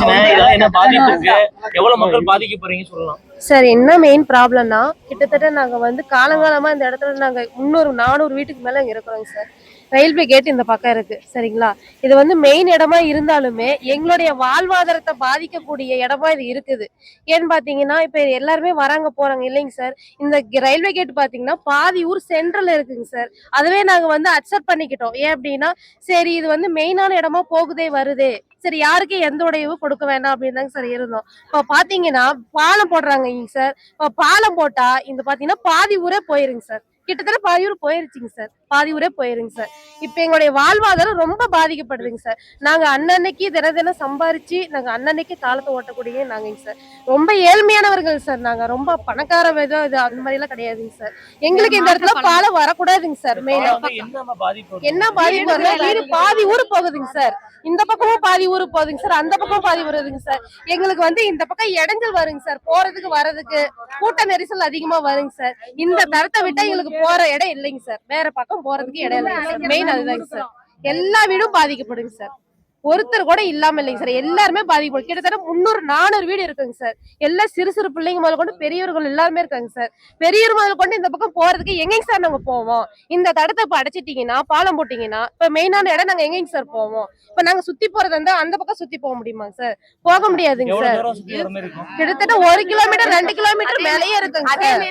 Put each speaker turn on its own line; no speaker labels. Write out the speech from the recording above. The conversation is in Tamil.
பிரச்சனை? இதெல்லாம் என்ன பாதிப்பு இருக்கு? எவ்வளவு மக்கள் பாதிக்க போறீங்க சொல்லலாம்?
சார் என்ன மெயின் ப்ராப்ளம்னா கிட்டத்தட்ட நாங்க வந்து காலங்காலமா இந்த இடத்துல நாங்க 300 400 வீட்டுக்கு மேல இங்க இருக்கிறோங்க சார். ரயில்வே கேட் இந்த பக்கம் இருக்கு சரிங்களா. இது வந்து மெயின் இடமா இருந்தாலுமே எங்களுடைய வாழ்வாதாரத்தை பாதிக்கக்கூடிய இடமா இது இருக்குது. ஏன்னு பாத்தீங்கன்னா இப்ப எல்லாருமே வராங்க போறாங்க இல்லைங்க சார். இந்த ரயில்வே கேட் பாத்தீங்கன்னா பாதி ஊர் சென்ட்ரல்ல இருக்குங்க சார். அதுவே நாங்க வந்து அக்செப்ட் பண்ணிக்கிட்டோம். ஏன் அப்படின்னா சரி இது வந்து மெயினான இடமா போகுதே வருதே, சரி யாருக்கும் எந்த உடையவும் கொடுக்க வேண்டாம் அப்படின்னு தாங்க சார் இருந்தோம். இப்ப பாத்தீங்கன்னா பாலம் போடுறாங்க சார். இப்ப பாலம் போட்டா இந்த பாத்தீங்கன்னா பாதி ஊரே போயிருங்க சார். கிட்டத்தட்ட பாதி ஊர் போயிருச்சுங்க சார். பாதி ஊரே போயிருங்க சார். இப்ப எங்களுடைய வாழ்வாதாரம் ரொம்ப பாதிக்கப்படுதுங்க சார். நாங்க அன்னன்னைக்கு தினம் சம்பாரிச்சு நாங்க அன்னன்னைக்கு காலத்தை ஓட்டக்கூடிய நாங்கங்க சார். ரொம்ப ஏழ்மையானவர்கள் சார். நாங்க ரொம்ப பணக்கார விதம் இது அந்த மாதிரி எல்லாம் கிடையாதுங்க சார். எங்களுக்கு இந்த இடத்துல பாலம் வரக்கூடாதுங்க சார். மெயினா என்ன பாதிப்பு வருது? வீடு பாதி ஊர் போகுதுங்க சார். இந்த பக்கமும் பாதி ஊரு போகுதுங்க சார். அந்த பக்கம் பாதி வருதுங்க சார். எங்களுக்கு வந்து இந்த பக்கம் இடைஞ்சல் வருங்க சார். போறதுக்கு வரதுக்கு கூட்ட நெரிசல் அதிகமா வருங்க சார். இந்த தரத்தை விட்டா எங்களுக்கு போற இடம் இல்லைங்க சார். வேற பக்கம் போறதுக்கு இடம் இல்லைங்க சார். மெயின் அதுதாங்க சார். எல்லா வீடும் பாதிக்கப்படுங்க சார். ஒருத்தர் கூட இல்லாம இல்லைங்க சார். எல்லாருமே பாதிக்கப்படும். கிட்டத்தட்ட 300 400 வீடு இருக்குங்க சார். எல்லாம் சிறு சிறு பிள்ளைங்க முதல் கொண்டு பெரியவர்கள் எல்லாருமே இருக்காங்க சார். பெரியவர் முதல் கொண்டு இந்த பக்கம் போறதுக்கு எங்கங்க சார் நாங்க போவோம்? இந்த தடத்தை இப்ப அடைச்சிட்டீங்கன்னா பாலம் போட்டீங்கன்னா இப்ப மெயினான இடம் நாங்க எங்கங்க சார் போவோம்? இப்ப நாங்க சுத்தி போறது இருந்தா அந்த பக்கம் சுத்தி போக முடியுமாங்க சார்? போக முடியாதுங்க சார். கிட்டத்தட்ட 1 கிலோமீட்டர் 2 கிலோமீட்டர் மேலேயே இருக்குங்க சார்.